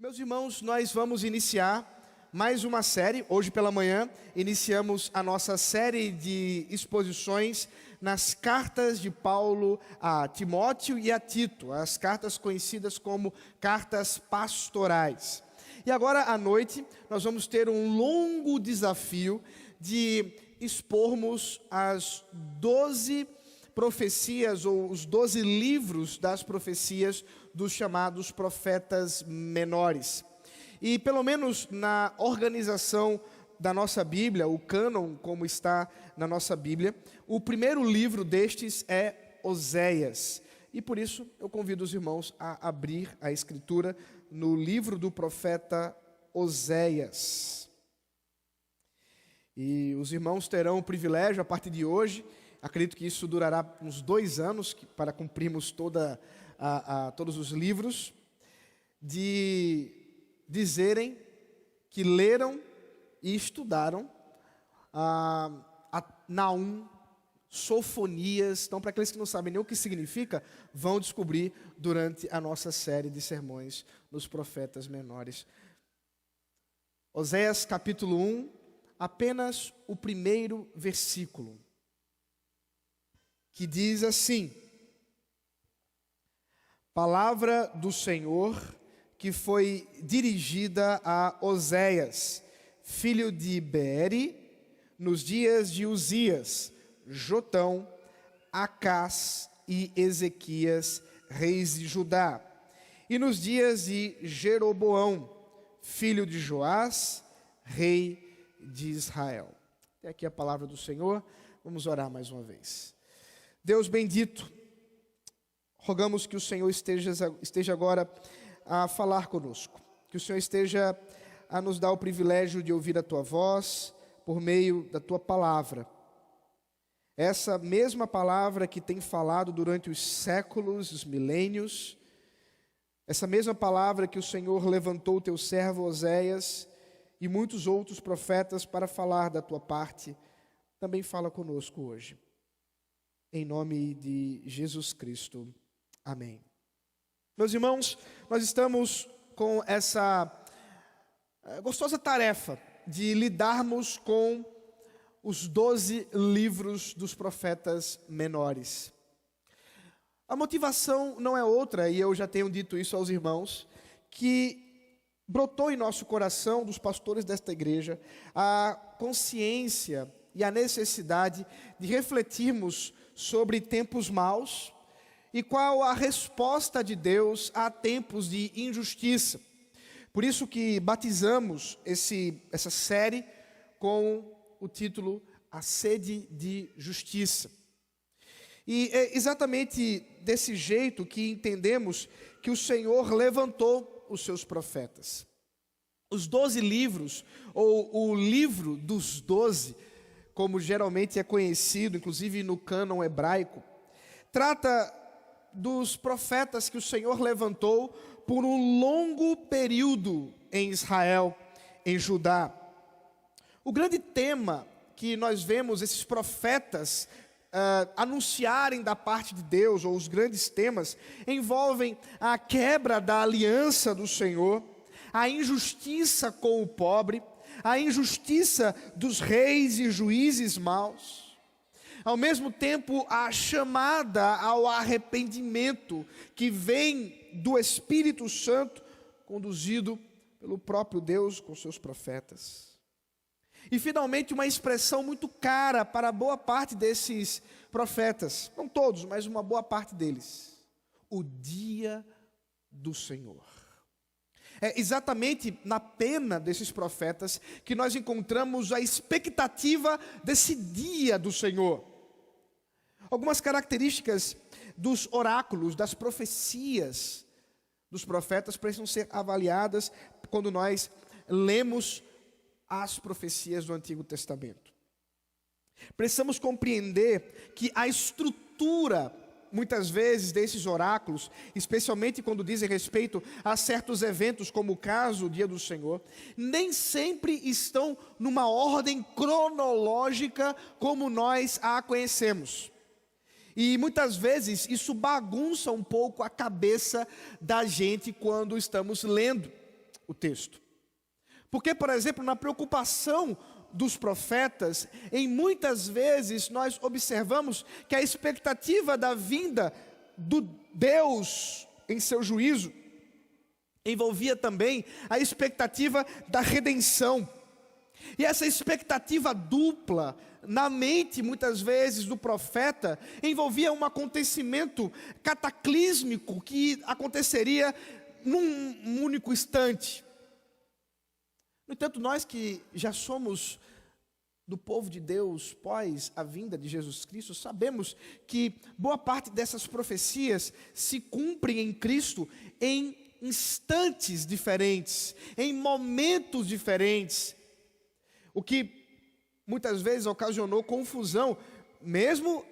Meus irmãos, nós vamos iniciar mais uma série. Hoje pela manhã iniciamos a nossa série de exposições nas cartas de Paulo a Timóteo e a Tito, as cartas conhecidas como cartas pastorais. E agora à noite nós vamos ter um longo desafio de expormos as 12 profecias ou os 12 livros das profecias dos chamados profetas menores. E pelo menos na organização da nossa Bíblia, o cânon como está na nossa Bíblia, o primeiro livro destes é Oséias. E por isso eu convido os irmãos a abrir a escritura no livro do profeta Oséias. E os irmãos terão o privilégio a partir de hoje, acredito que isso durará uns 2 anos para cumprirmos todos os livros, de dizerem que leram e estudaram Naum, Sofonias. Então, para aqueles que não sabem nem o que significa, vão descobrir durante a nossa série de sermões nos profetas menores. Oséias capítulo 1, apenas o primeiro versículo, que diz assim: palavra do Senhor que foi dirigida a Oséias, filho de Beeri, nos dias de Uzias, Jotão, Acás e Ezequias, reis de Judá, e nos dias de Jeroboão, filho de Joás, rei de Israel. Até aqui a palavra do Senhor. Vamos orar mais uma vez. Deus bendito, rogamos que o Senhor esteja agora a falar conosco, que o Senhor esteja a nos dar o privilégio de ouvir a Tua voz por meio da Tua palavra. Essa mesma palavra que tem falado durante os séculos, os milênios, essa mesma palavra que o Senhor levantou o Teu servo Oséias e muitos outros profetas para falar da Tua parte, também fala conosco hoje. Em nome de Jesus Cristo. Amém. Meus irmãos, nós estamos com essa gostosa tarefa de lidarmos com os 12 livros dos profetas menores. A motivação não é outra, e eu já tenho dito isso aos irmãos, que brotou em nosso coração, dos pastores desta igreja, a consciência e a necessidade de refletirmos sobre tempos maus e qual a resposta de Deus a tempos de injustiça. Por isso que batizamos essa série com o título A Sede de Justiça. E é exatamente desse jeito que entendemos que o Senhor levantou os seus profetas. Os 12 livros, ou o livro dos 12, como geralmente é conhecido, inclusive no cânon hebraico, trata dos profetas que o Senhor levantou por um longo período em Israel, em Judá. O grande tema que nós vemos esses profetas anunciarem da parte de Deus, ou os grandes temas, envolvem a quebra da aliança do Senhor, a injustiça com o pobre, a injustiça dos reis e juízes maus, ao mesmo tempo a chamada ao arrependimento que vem do Espírito Santo, conduzido pelo próprio Deus com seus profetas. E finalmente uma expressão muito cara para boa parte desses profetas, não todos, mas uma boa parte deles: o dia do Senhor. É exatamente na pena desses profetas que nós encontramos a expectativa desse dia do Senhor. Algumas características dos oráculos, das profecias dos profetas precisam ser avaliadas quando nós lemos as profecias do Antigo Testamento. Precisamos compreender que a estrutura, muitas vezes, desses oráculos, especialmente quando dizem respeito a certos eventos, como o caso, o dia do Senhor, nem sempre estão numa ordem cronológica como nós a conhecemos. E muitas vezes isso bagunça um pouco a cabeça da gente quando estamos lendo. o texto. Porque, por exemplo, na preocupação dos profetas, em muitas vezes nós observamos que a expectativa da vinda do Deus em seu juízo envolvia também a expectativa da redenção. E essa expectativa dupla na mente, muitas vezes, do profeta, envolvia um acontecimento cataclísmico que aconteceria num único instante. No entanto, nós que já somos do povo de Deus pós a vinda de Jesus Cristo, sabemos que boa parte dessas profecias se cumprem em Cristo em instantes diferentes, em momentos diferentes, o que muitas vezes ocasionou confusão, mesmo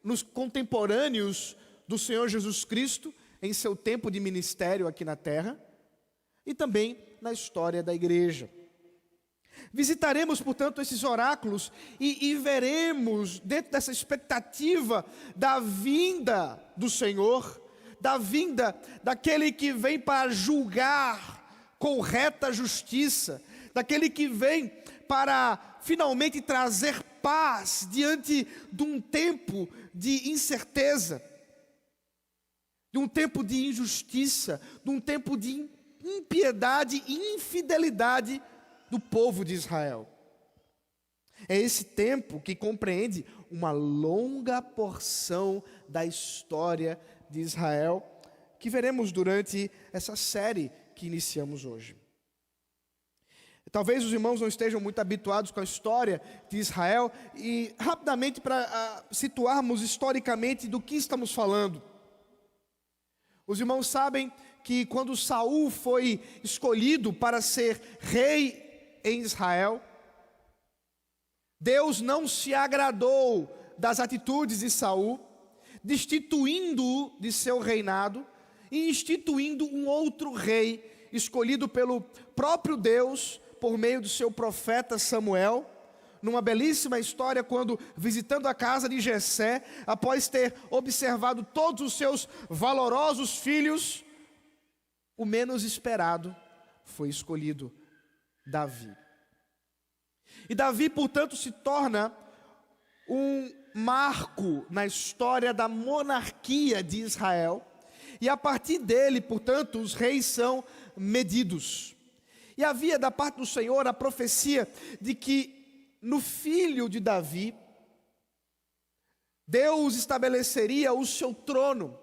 nos contemporâneos do Senhor Jesus Cristo, em seu tempo de ministério aqui na terra, e também na história da igreja. Visitaremos, portanto, esses oráculos e veremos, dentro dessa expectativa da vinda do Senhor, da vinda daquele que vem para julgar com reta justiça, daquele que vem para finalmente trazer paz diante de um tempo de incerteza, de um tempo de injustiça, de um tempo de impiedade e infidelidade do povo de Israel. É esse tempo que compreende uma longa porção da história de Israel, que veremos durante essa série que iniciamos hoje. Talvez os irmãos não estejam muito habituados com a história de Israel, e rapidamente para situarmos historicamente do que estamos falando. Os irmãos sabem que quando Saul foi escolhido para ser rei em Israel, Deus não se agradou das atitudes de Saul, destituindo-o de seu reinado e instituindo um outro rei, escolhido pelo próprio Deus, por meio do seu profeta Samuel, numa belíssima história, quando visitando a casa de Jessé, após ter observado todos os seus valorosos filhos, o menos esperado foi escolhido, Davi. E Davi, portanto, se torna um marco na história da monarquia de Israel, e a partir dele, portanto, os reis são medidos. E havia da parte do Senhor a profecia de que no filho de Davi, Deus estabeleceria o seu trono,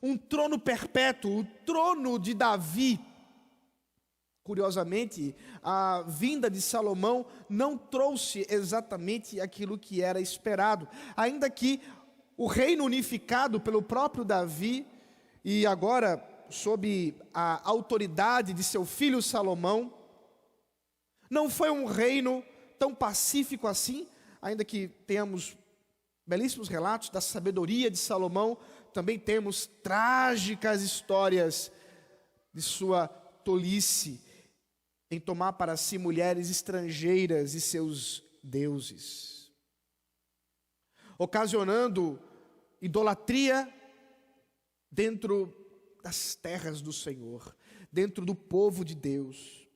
um trono perpétuo, o trono de Davi. Curiosamente, a vinda de Salomão não trouxe exatamente aquilo que era esperado, ainda que o reino unificado pelo próprio Davi, e agora sob a autoridade de seu filho Salomão, não foi um reino tão pacífico assim, ainda que tenhamos belíssimos relatos da sabedoria de Salomão, também temos trágicas histórias de sua tolice em tomar para si mulheres estrangeiras e seus deuses, ocasionando idolatria dentro das terras do Senhor, dentro do povo de Deus.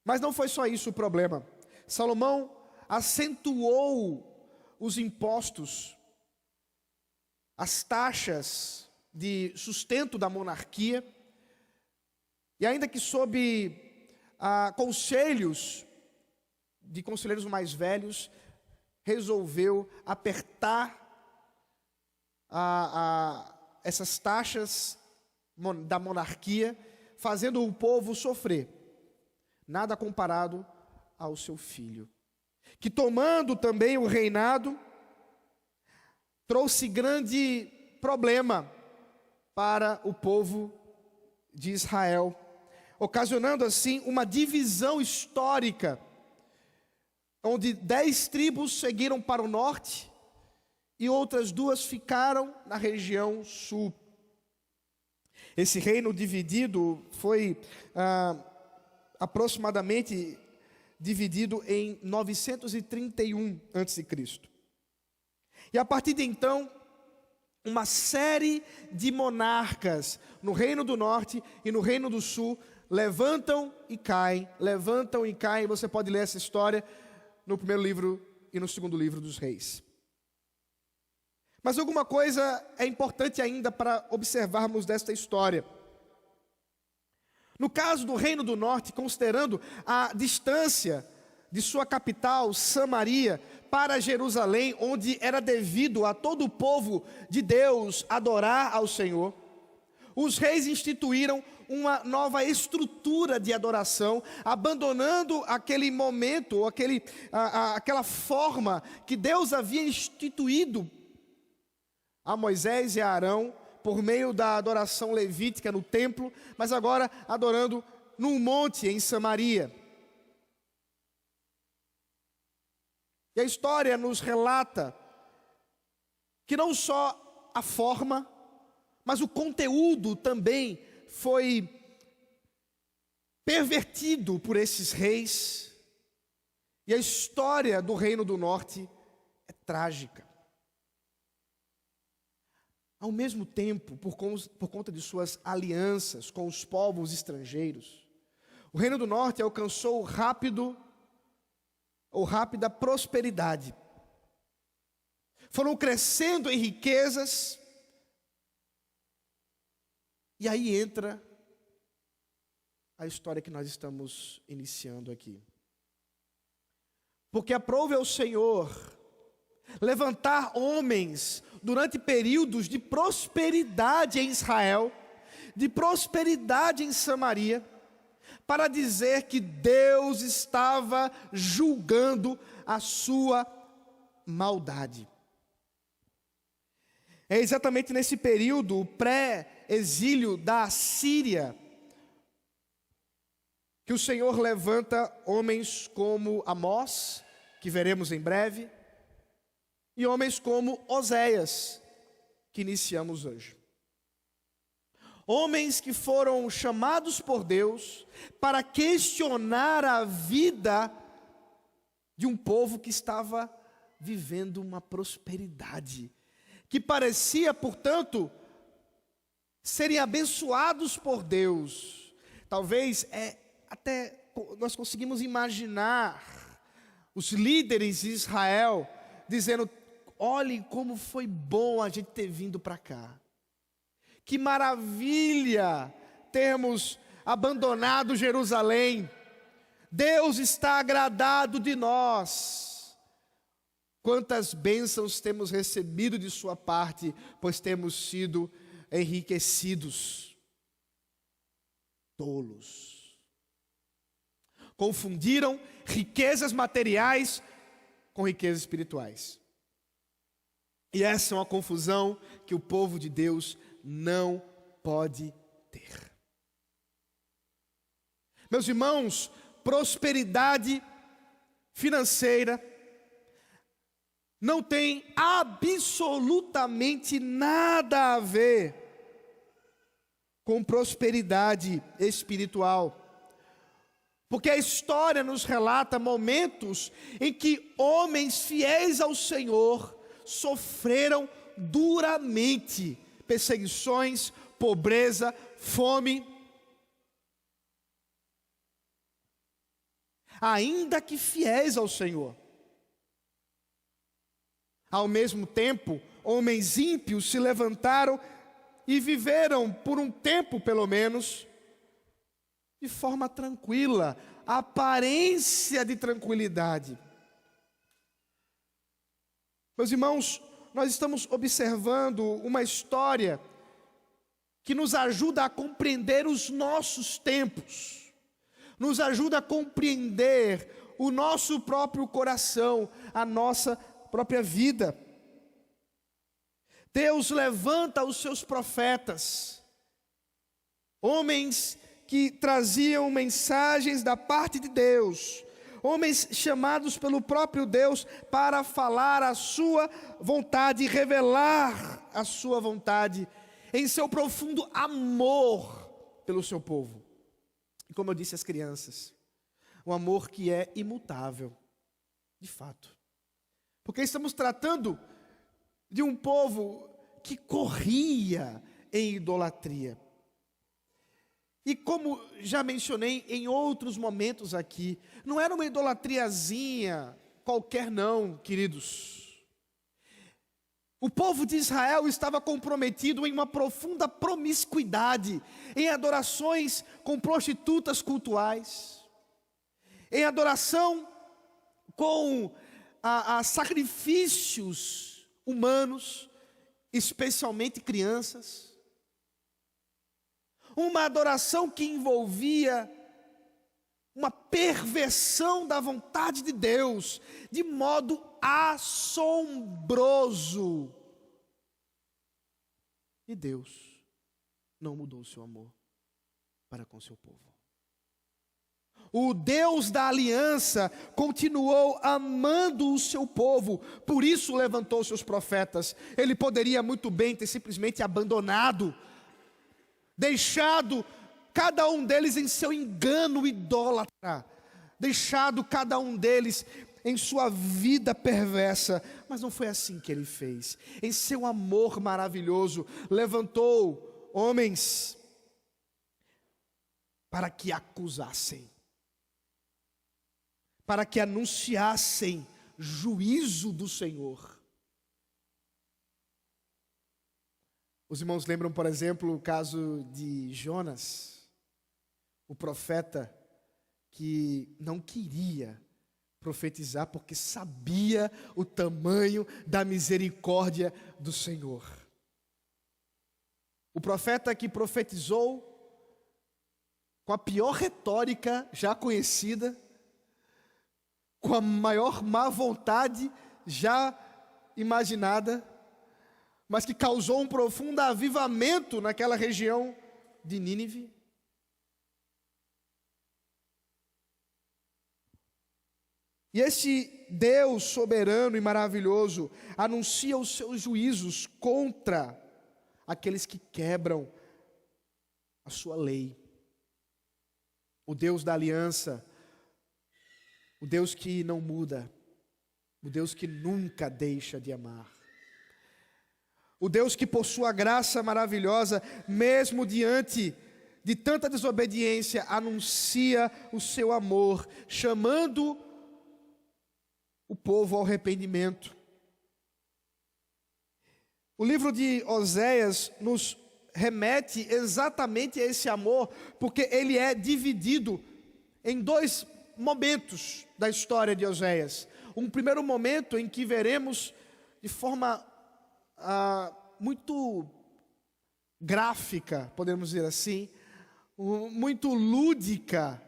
Mas não foi só isso o problema. Salomão acentuou os impostos, as taxas de sustento da monarquia, e ainda que sob conselhos de conselheiros mais velhos, resolveu apertar essas taxas da monarquia, fazendo o povo sofrer, nada comparado ao seu filho, que tomando também o reinado, trouxe grande problema para o povo de Israel, ocasionando assim uma divisão histórica, onde 10 tribos seguiram para o norte, e outras 2 ficaram na região sul. Esse reino dividido foi aproximadamente dividido em 931 a.C. E a partir de então, uma série de monarcas no Reino do Norte e no Reino do Sul levantam e caem, levantam e caem. Você pode ler essa história no primeiro livro e no segundo livro dos Reis. Mas alguma coisa é importante ainda para observarmos desta história. No caso do Reino do Norte, considerando a distância de sua capital, Samaria, para Jerusalém, onde era devido a todo o povo de Deus adorar ao Senhor, os reis instituíram uma nova estrutura de adoração, abandonando aquele momento, ou aquela forma que Deus havia instituído a Moisés e a Arão, por meio da adoração levítica no templo, mas agora adorando num monte em Samaria. E a história nos relata que não só a forma, mas o conteúdo também foi pervertido por esses reis. E a história do Reino do Norte é trágica. Ao mesmo tempo, por conta de suas alianças com os povos estrangeiros, o Reino do Norte alcançou rápida prosperidade. Foram crescendo em riquezas. E aí entra a história que nós estamos iniciando aqui. Porque aprove ao Senhor levantar homens durante períodos de prosperidade em Israel, de prosperidade em Samaria, para dizer que Deus estava julgando a sua maldade. É exatamente nesse período pré-exílio da Síria que o Senhor levanta homens como Amós, que veremos em breve, e homens como Oséias, que iniciamos hoje. Homens que foram chamados por Deus para questionar a vida de um povo que estava vivendo uma prosperidade, que parecia, portanto, serem abençoados por Deus. Talvez até nós conseguimos imaginar os líderes de Israel dizendo: olhem como foi bom a gente ter vindo para cá. Que maravilha termos abandonado Jerusalém. Deus está agradado de nós. Quantas bênçãos temos recebido de sua parte, pois temos sido enriquecidos. Tolos. Confundiram riquezas materiais com riquezas espirituais. E essa é uma confusão que o povo de Deus não pode ter. Meus irmãos, prosperidade financeira não tem absolutamente nada a ver com prosperidade espiritual. Porque a história nos relata momentos em que homens fiéis ao Senhor sofreram duramente perseguições, pobreza, fome. Ainda que fiéis ao Senhor. Ao mesmo tempo, homens ímpios se levantaram e viveram, por um tempo pelo menos, de forma tranquila, a aparência de tranquilidade. Meus irmãos, nós estamos observando uma história que nos ajuda a compreender os nossos tempos, nos ajuda a compreender o nosso próprio coração, a nossa própria vida. Deus levanta os seus profetas, homens que traziam mensagens da parte de Deus, homens chamados pelo próprio Deus para falar a sua vontade, revelar a sua vontade, em seu profundo amor pelo seu povo. E como eu disse às crianças, um amor que é imutável, de fato. Porque estamos tratando de um povo que corria em idolatria. E como já mencionei em outros momentos aqui, não era uma idolatriazinha qualquer não, queridos. O povo de Israel estava comprometido em uma profunda promiscuidade, em adorações com prostitutas cultuais, em adoração com sacrifícios humanos, especialmente crianças. Uma adoração que envolvia uma perversão da vontade de Deus, de modo assombroso. E Deus não mudou o seu amor para com seu povo. O Deus da aliança continuou amando o seu povo, por isso levantou seus profetas. Ele poderia muito bem ter simplesmente abandonado, deixado cada um deles em seu engano idólatra, deixado cada um deles em sua vida perversa, mas não foi assim que ele fez. Em seu amor maravilhoso, levantou homens para que acusassem, para que anunciassem juízo do Senhor. Os irmãos lembram, por exemplo, o caso de Jonas, o profeta que não queria profetizar porque sabia o tamanho da misericórdia do Senhor. O profeta que profetizou com a pior retórica já conhecida, com a maior má vontade já imaginada, mas que causou um profundo avivamento naquela região de Nínive. E esse Deus soberano e maravilhoso anuncia os seus juízos contra aqueles que quebram a sua lei. O Deus da aliança, o Deus que não muda, o Deus que nunca deixa de amar. O Deus que por sua graça maravilhosa, mesmo diante de tanta desobediência, anuncia o seu amor, chamando o povo ao arrependimento. O livro de Oséias nos remete exatamente a esse amor, porque ele é dividido em dois momentos da história de Oséias. Um primeiro momento em que veremos de forma muito gráfica, podemos dizer assim, muito lúdica,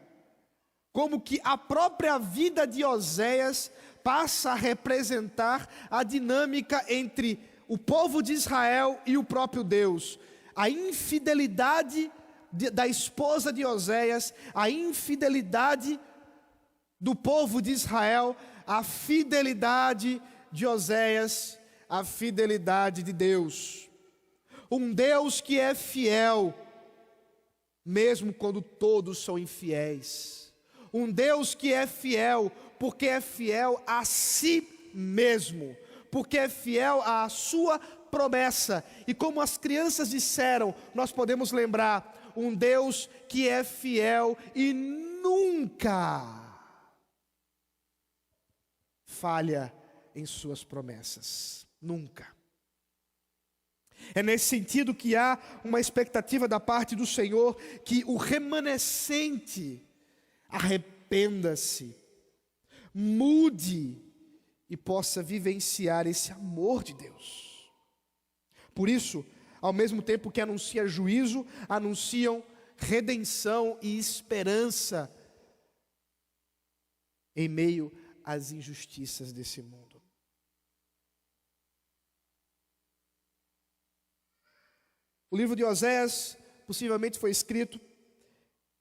como que a própria vida de Oséias passa a representar a dinâmica entre o povo de Israel e o próprio Deus. A infidelidade da esposa de Oséias, a infidelidade do povo de Israel, a fidelidade de Oséias, a fidelidade de Deus. Um Deus que é fiel, mesmo quando todos são infiéis. Um Deus que é fiel, porque é fiel a si mesmo, porque é fiel à sua promessa. E como as crianças disseram, nós podemos lembrar, um Deus que é fiel e nunca falha em suas promessas. Nunca. É nesse sentido que há uma expectativa da parte do Senhor que o remanescente arrependa-se, mude e possa vivenciar esse amor de Deus. Por isso, ao mesmo tempo que anuncia juízo, anunciam redenção e esperança em meio às injustiças desse mundo. O livro de Oséias possivelmente foi escrito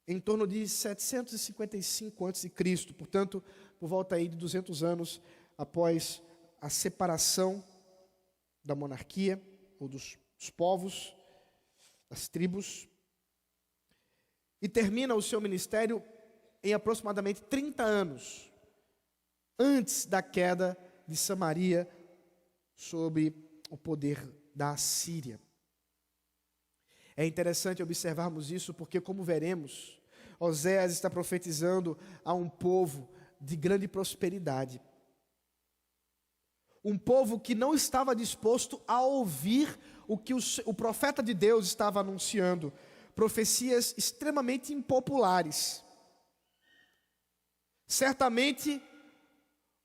em torno de 755 a.C., portanto, por volta aí de 200 anos após a separação da monarquia, ou dos povos, das tribos, e termina o seu ministério em aproximadamente 30 anos, antes da queda de Samaria sob o poder da Assíria. É interessante observarmos isso porque, como veremos, Oséias está profetizando a um povo de grande prosperidade. Um povo que não estava disposto a ouvir o que o profeta de Deus estava anunciando. Profecias extremamente impopulares. Certamente,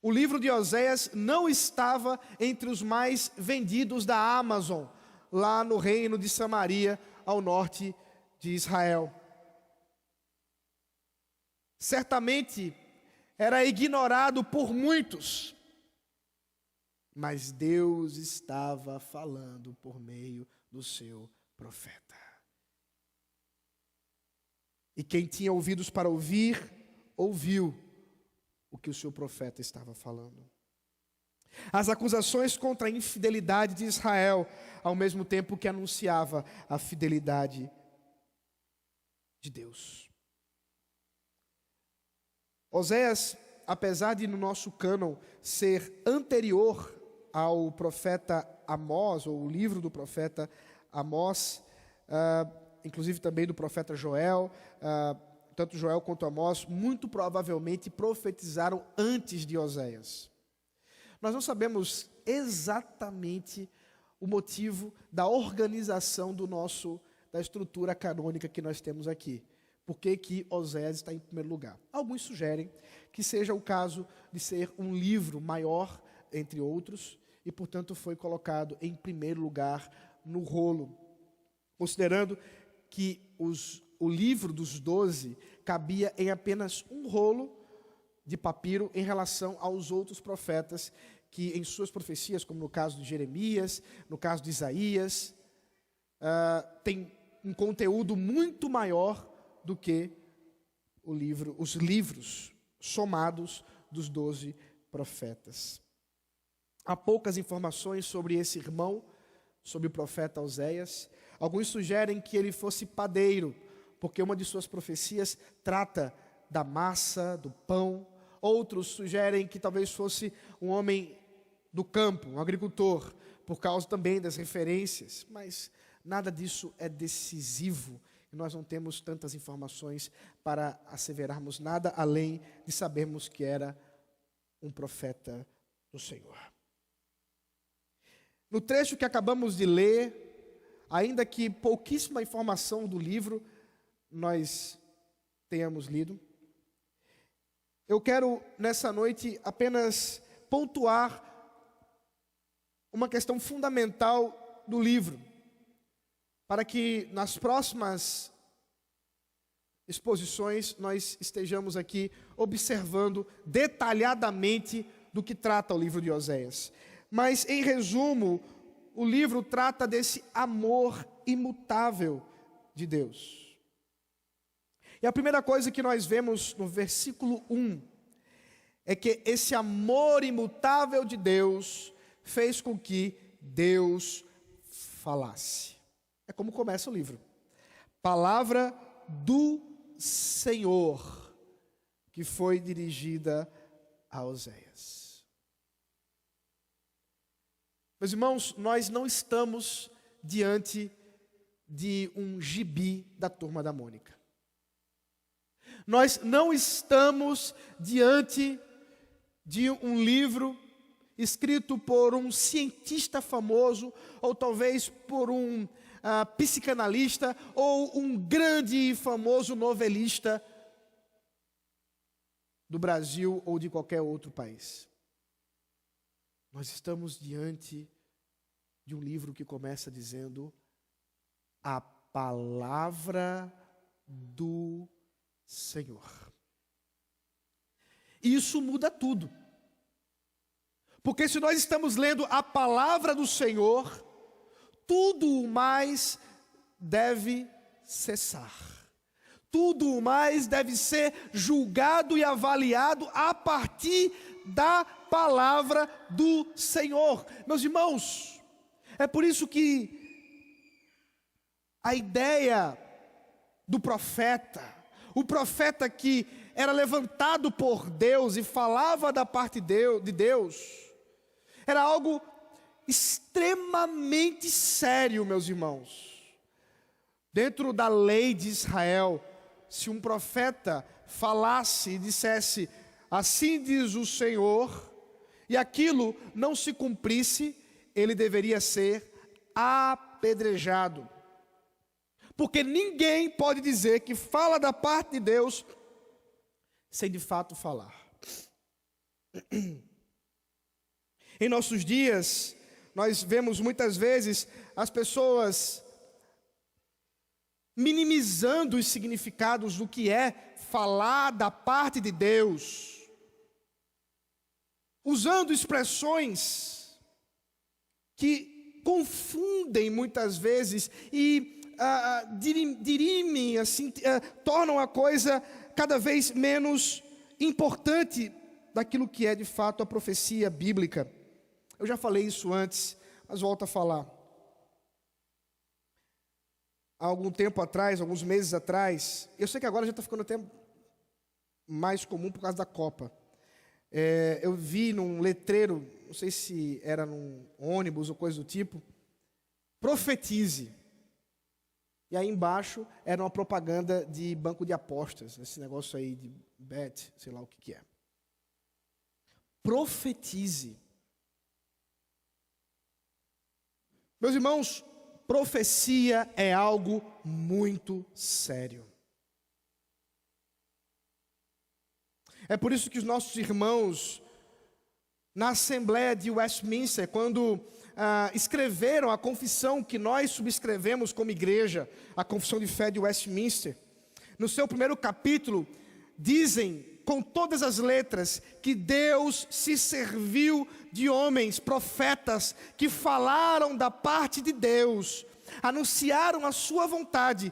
o livro de Oséias não estava entre os mais vendidos da Amazon, lá no reino de Samaria, ao norte de Israel. Certamente, era ignorado por muitos, mas Deus estava falando por meio do seu profeta. E quem tinha ouvidos para ouvir, ouviu o que o seu profeta estava falando. As acusações contra a infidelidade de Israel, ao mesmo tempo que anunciava a fidelidade de Deus. Oséias, apesar de no nosso cânon ser anterior ao profeta Amós, ou o livro do profeta Amós, inclusive também do profeta Joel, tanto Joel quanto Amós, muito provavelmente profetizaram antes de Oséias. Nós não sabemos exatamente o motivo da organização da estrutura canônica que nós temos aqui. Por que Oséias está em primeiro lugar? Alguns sugerem que seja o caso de ser um livro maior, entre outros, e, portanto, foi colocado em primeiro lugar no rolo. Considerando que o livro dos 12 cabia em apenas um rolo de papiro em relação aos outros profetas que em suas profecias, como no caso de Jeremias, no caso de Isaías, tem um conteúdo muito maior do que os livros somados dos 12 profetas. Há poucas informações sobre esse irmão, sobre o profeta Oséias. Alguns sugerem que ele fosse padeiro, porque uma de suas profecias trata da massa, do pão. Outros sugerem que talvez fosse um homem do campo, um agricultor, por causa também das referências. Mas nada disso é decisivo. E nós não temos tantas informações para asseverarmos nada, além de sabermos que era um profeta do Senhor. No trecho que acabamos de ler, ainda que pouquíssima informação do livro nós tenhamos lido, eu quero nessa noite apenas pontuar uma questão fundamental do livro, para que nas próximas exposições nós estejamos aqui observando detalhadamente do que trata o livro de Oséias. Mas, em resumo, o livro trata desse amor imutável de Deus. E a primeira coisa que nós vemos no versículo 1 é que esse amor imutável de Deus fez com que Deus falasse. É como começa o livro. Palavra do Senhor, que foi dirigida a Oséias. Meus irmãos, nós não estamos diante de um gibi da Turma da Mônica. Nós não estamos diante de um livro escrito por um cientista famoso, ou talvez por um psicanalista, ou um grande e famoso novelista do Brasil ou de qualquer outro país. Nós estamos diante de um livro que começa dizendo a palavra do Senhor. Isso muda tudo. Porque se nós estamos lendo a palavra do Senhor, tudo o mais deve cessar. Tudo o mais deve ser julgado e avaliado a partir da palavra do Senhor. Meus irmãos, é por isso que a ideia do profeta, o profeta que era levantado por Deus e falava da parte de Deus, era algo extremamente sério, meus irmãos. Dentro da lei de Israel, se um profeta falasse e dissesse, assim diz o Senhor, e aquilo não se cumprisse, ele deveria ser apedrejado. Porque ninguém pode dizer que fala da parte de Deus sem de fato falar. Em nossos dias, nós vemos muitas vezes as pessoas minimizando os significados do que é falar da parte de Deus, usando expressões que confundem muitas vezes e dirimem, assim, tornam a coisa cada vez menos importante daquilo que é de fato a profecia bíblica. Eu já falei isso antes, mas volto a falar. Há algum tempo atrás, alguns meses atrás, eu sei que agora já está ficando até mais comum por causa da Copa. Eu vi num letreiro, não sei se era num ônibus ou coisa do tipo, profetize. E aí embaixo era uma propaganda de banco de apostas, esse negócio aí de bet, sei lá o que é. Profetize. Meus irmãos, profecia é algo muito sério. É por isso que os nossos irmãos, na Assembleia de Westminster, quando escreveram a confissão que nós subscrevemos como igreja, a Confissão de Fé de Westminster, no seu primeiro capítulo, dizem com todas as letras que Deus se serviu de homens, profetas, que falaram da parte de Deus, anunciaram a sua vontade.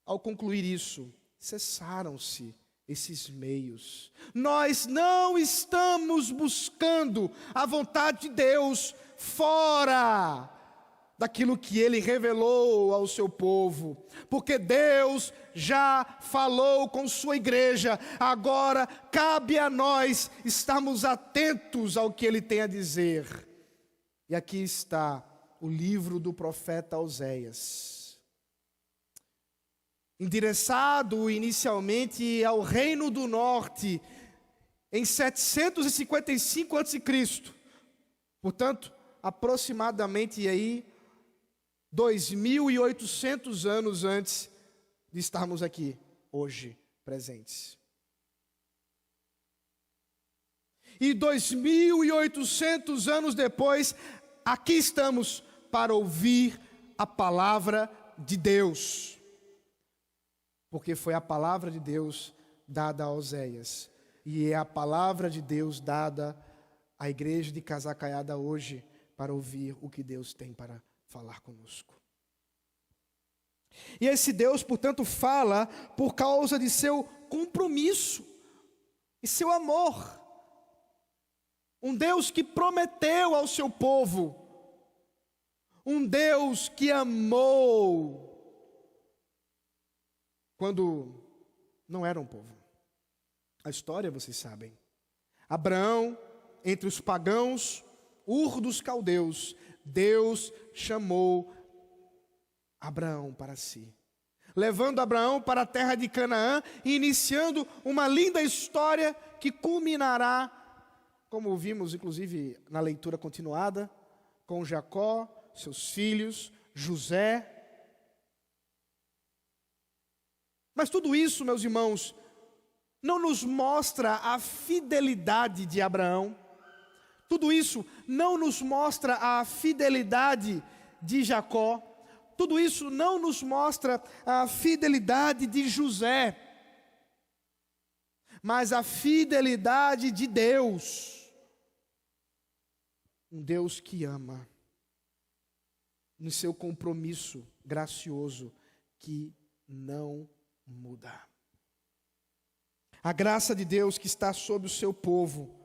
Ao concluir isso, cessaram-se esses meios. Nós não estamos buscando a vontade de Deus fora daquilo que Ele revelou ao seu povo, porque Deus já falou com sua igreja, agora cabe a nós estarmos atentos ao que Ele tem a dizer. E aqui está o livro do profeta Oséias, endereçado inicialmente ao reino do norte, em 755 a.C., portanto, aproximadamente aí 2.800 anos antes de estarmos aqui hoje presentes. E 2.800 anos depois, aqui estamos para ouvir a palavra de Deus. Porque foi a palavra de Deus dada a Oséias. E é a palavra de Deus dada à igreja de Casacaiada hoje para ouvir o que Deus tem para falar conosco. E esse Deus, portanto, fala por causa de seu compromisso e seu amor. Um Deus que prometeu ao seu povo. Um Deus que amou quando não era um povo. A história vocês sabem. Abraão, entre os pagãos, Ur dos caldeus, Deus chamou Abraão para si, levando Abraão para a terra de Canaã e iniciando uma linda história que culminará, como vimos inclusive na leitura continuada, com Jacó, seus filhos, José. Mas tudo isso, meus irmãos, não nos mostra a fidelidade de Abraão. Tudo isso não nos mostra a fidelidade de Jacó. Tudo isso não nos mostra a fidelidade de José. Mas a fidelidade de Deus. Um Deus que ama. No seu compromisso gracioso que não muda. A graça de Deus que está sobre o seu povo,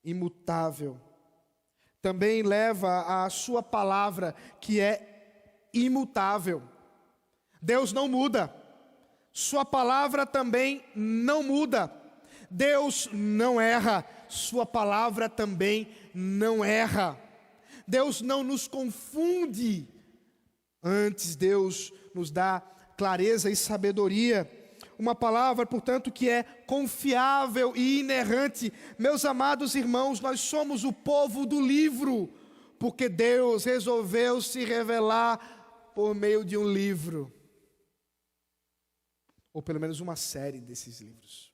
imutável, também leva a sua palavra que é imutável. Deus não muda, sua palavra também não muda. Deus não erra, sua palavra também não erra. Deus não nos confunde. Antes, Deus nos dá clareza e sabedoria. Uma palavra, portanto, que é confiável e inerrante. Meus amados irmãos, nós somos o povo do livro, porque Deus resolveu se revelar por meio de um livro, ou pelo menos uma série desses livros.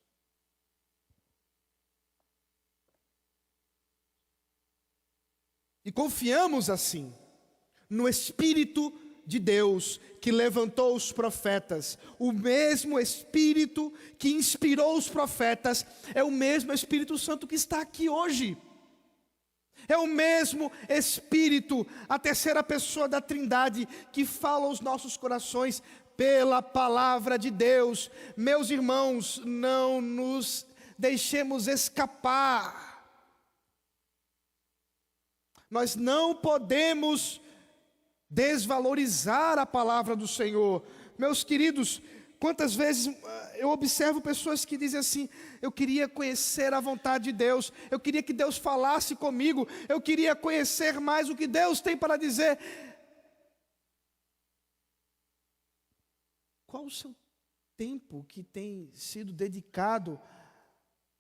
E confiamos assim no Espírito de Deus que levantou os profetas. O mesmo Espírito que inspirou os profetas é o mesmo Espírito Santo que está aqui hoje. É o mesmo Espírito, a terceira pessoa da Trindade, que fala aos nossos corações pela palavra de Deus. Meus irmãos, não nos deixemos escapar. Nós não podemos desvalorizar a palavra do Senhor. Meus queridos, quantas vezes eu observo pessoas que dizem assim: eu queria conhecer a vontade de Deus, eu queria que Deus falasse comigo, eu queria conhecer mais o que Deus tem para dizer. Qual o seu tempo que tem sido dedicado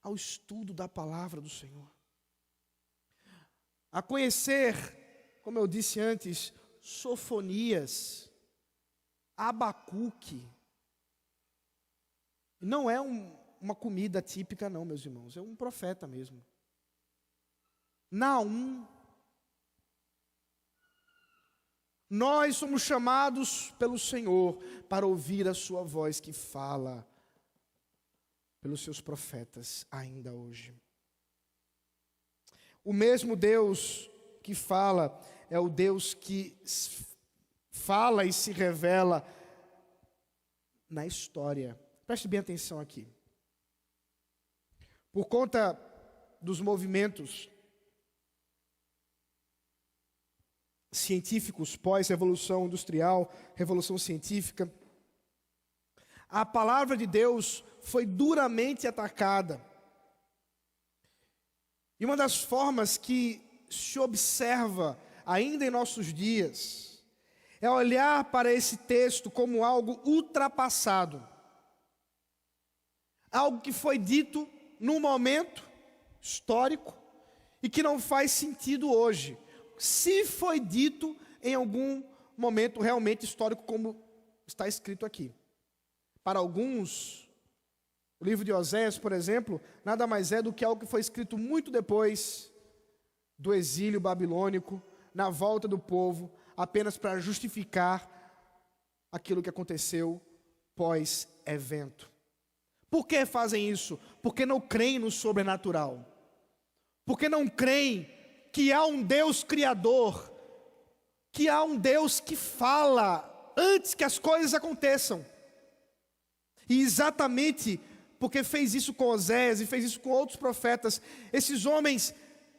ao estudo da palavra do Senhor? A conhecer, como eu disse antes, Sofonias, Abacuque. Não é uma comida típica não, meus irmãos, é um profeta mesmo. Naum. Nós somos chamados pelo Senhor para ouvir a sua voz que fala pelos seus profetas ainda hoje. O mesmo Deus que fala é o Deus que fala e se revela na história. Preste bem atenção aqui. Por conta dos movimentos científicos pós-revolução industrial, revolução científica, a palavra de Deus foi duramente atacada. E uma das formas que se observa ainda em nossos dias é olhar para esse texto como algo ultrapassado. Algo que foi dito num momento histórico e que não faz sentido hoje. Se foi dito em algum momento realmente histórico, como está escrito aqui. Para alguns, o livro de Oséias, por exemplo, nada mais é do que algo que foi escrito muito depois do exílio babilônico, na volta do povo, apenas para justificar aquilo que aconteceu pós-evento. Por que fazem isso? Porque não creem no sobrenatural. Porque não creem que há um Deus criador, que há um Deus que fala antes que as coisas aconteçam. E exatamente porque fez isso com Oséias e fez isso com outros profetas, esses homens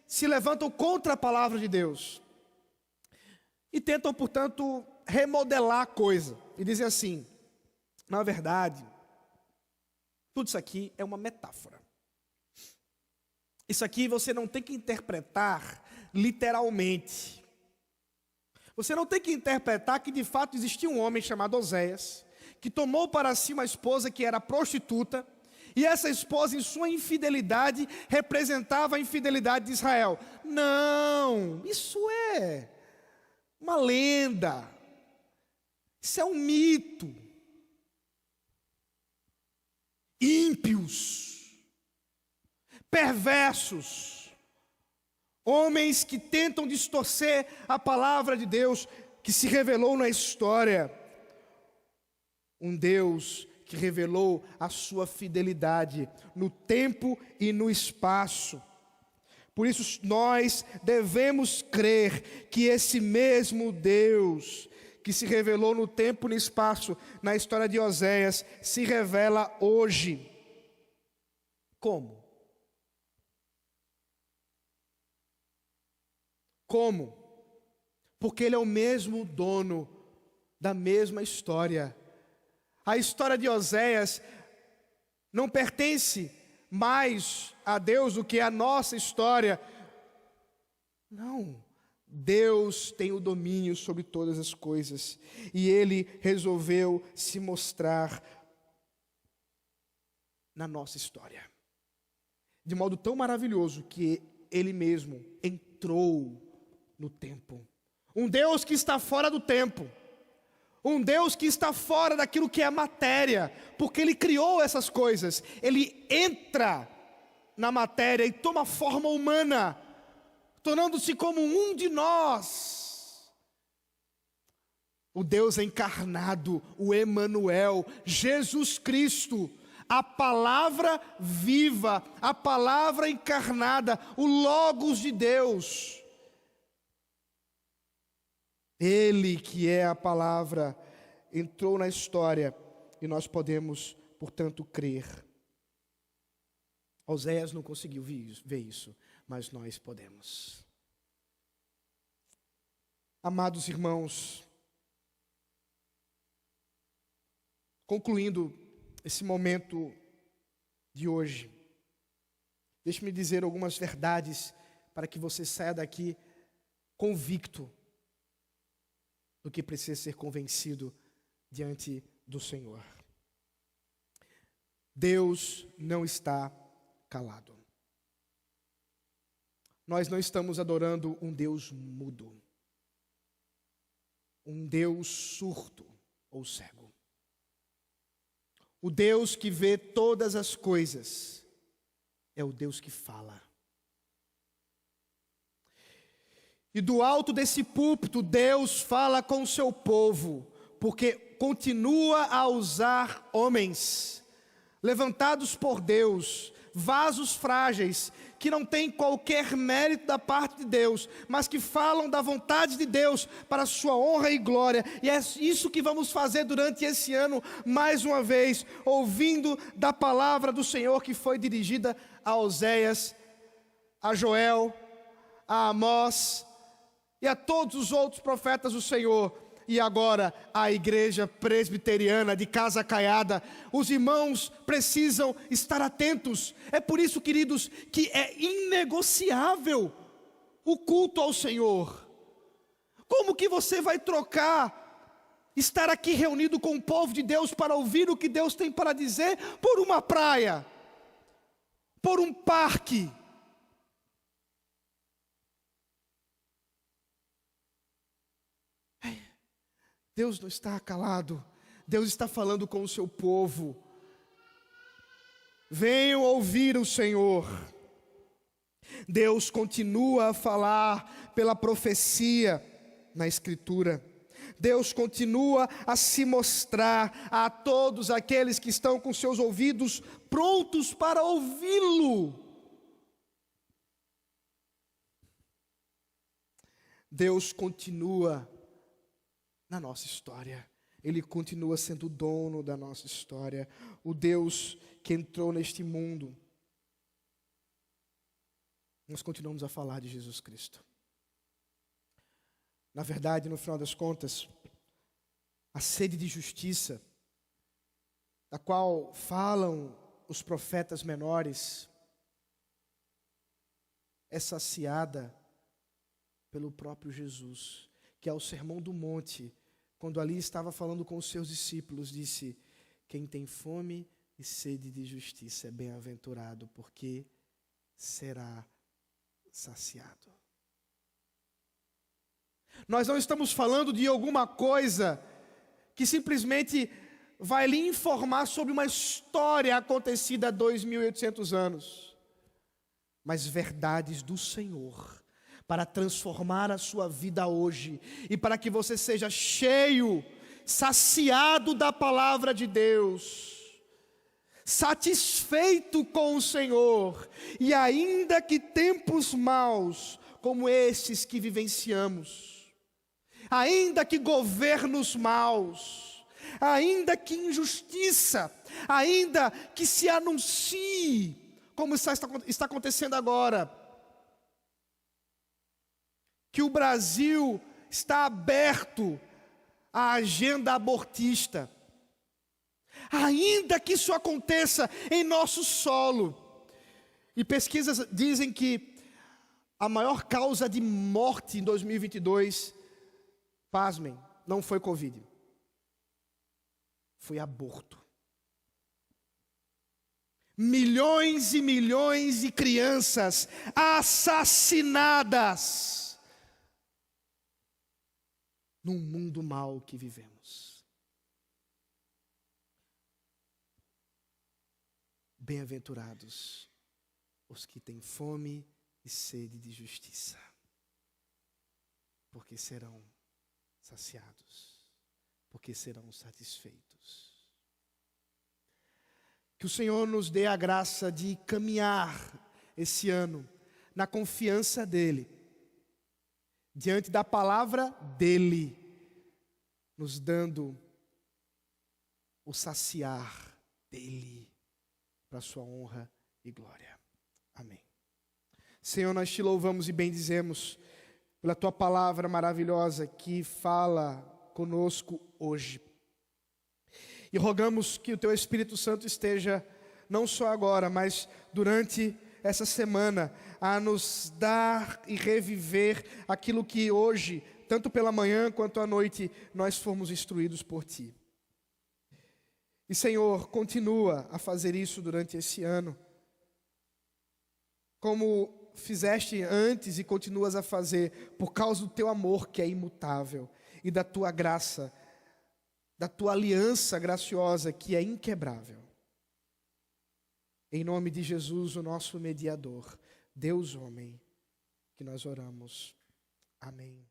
se levantam contra a palavra de Deus. E tentam, portanto, remodelar a coisa. E dizem assim: na verdade, tudo isso aqui é uma metáfora. Isso aqui você não tem que interpretar literalmente. Você não tem que interpretar que de fato existia um homem chamado Oséias, que tomou para si uma esposa que era prostituta, e essa esposa, em sua infidelidade, representava a infidelidade de Israel. Não, isso é uma lenda. Isso é um mito. Ímpios, perversos, homens que tentam distorcer a palavra de Deus que se revelou na história. Um Deus que revelou a sua fidelidade no tempo e no espaço. Por isso nós devemos crer que esse mesmo Deus que se revelou no tempo e no espaço, na história de Oséias, se revela hoje. Como? Como? Porque Ele é o mesmo dono da mesma história. A história de Oséias não pertence mais a Deus do que a nossa história. Não. Deus tem o domínio sobre todas as coisas. E Ele resolveu se mostrar na nossa história. De modo tão maravilhoso que Ele mesmo entrou no tempo. Um Deus que está fora do tempo. Um Deus que está fora daquilo que é matéria. Porque Ele criou essas coisas. Ele entra na matéria e toma forma humana, tornando-se como um de nós. O Deus encarnado, o Emanuel, Jesus Cristo, a palavra viva, a palavra encarnada, o Logos de Deus. Ele que é a palavra entrou na história e nós podemos, portanto, crer. Oséias não conseguiu ver isso, mas nós podemos. Amados irmãos, concluindo esse momento de hoje, deixe-me dizer algumas verdades para que você saia daqui convicto do que precisa ser convencido diante do Senhor. Deus não está calado. Nós não estamos adorando um Deus mudo, um Deus surdo ou cego. O Deus que vê todas as coisas é o Deus que fala. E do alto desse púlpito, Deus fala com o seu povo, porque continua a usar homens, levantados por Deus, vasos frágeis, que não têm qualquer mérito da parte de Deus, mas que falam da vontade de Deus para a sua honra e glória. E é isso que vamos fazer durante esse ano, mais uma vez, ouvindo da palavra do Senhor que foi dirigida a Oséias, a Joel, a Amós e a todos os outros profetas do Senhor. E agora a igreja presbiteriana de Casa Caiada, os irmãos precisam estar atentos. É por isso, queridos, que é inegociável o culto ao Senhor. Como que você vai trocar estar aqui reunido com o povo de Deus para ouvir o que Deus tem para dizer por uma praia, por um parque? Deus não está calado, Deus está falando com o seu povo. Venham ouvir o Senhor. Deus continua a falar pela profecia na Escritura. Deus continua a se mostrar a todos aqueles que estão com seus ouvidos prontos para ouvi-lo. Deus continua na nossa história. Ele continua sendo o dono da nossa história. O Deus que entrou neste mundo. Nós continuamos a falar de Jesus Cristo. Na verdade, no final das contas, a sede de justiça, da qual falam os profetas menores, é saciada pelo próprio Jesus, que ao Sermão do Monte, quando ali estava falando com os seus discípulos, disse: quem tem fome e sede de justiça é bem-aventurado, porque será saciado. Nós não estamos falando de alguma coisa que simplesmente vai lhe informar sobre uma história acontecida há 2.800 anos, mas verdades do Senhor, para transformar a sua vida hoje, e para que você seja cheio, saciado da palavra de Deus, satisfeito com o Senhor, e ainda que tempos maus, como estes que vivenciamos, ainda que governos maus, ainda que injustiça, ainda que se anuncie, como está acontecendo agora, que o Brasil está aberto à agenda abortista, ainda que isso aconteça em nosso solo, E pesquisas dizem que a maior causa de morte em 2022, pasmem, não foi Covid. Foi aborto. Milhões e milhões de crianças assassinadas num mundo mau que vivemos. Bem-aventurados os que têm fome e sede de justiça, porque serão saciados, porque serão satisfeitos. Que o Senhor nos dê a graça de caminhar esse ano na confiança dEle, diante da palavra dEle, nos dando o saciar dEle, para a sua honra e glória. Amém. Senhor, nós te louvamos e bendizemos pela tua palavra maravilhosa que fala conosco hoje. E rogamos que o teu Espírito Santo esteja, não só agora, mas durante essa semana, a nos dar e reviver aquilo que hoje, tanto pela manhã quanto à noite, nós fomos instruídos por ti. E Senhor, continua a fazer isso durante esse ano, como fizeste antes e continuas a fazer, por causa do teu amor que é imutável, e da tua graça, da tua aliança graciosa que é inquebrável. Em nome de Jesus, o nosso mediador, Deus homem, que nós oramos. Amém.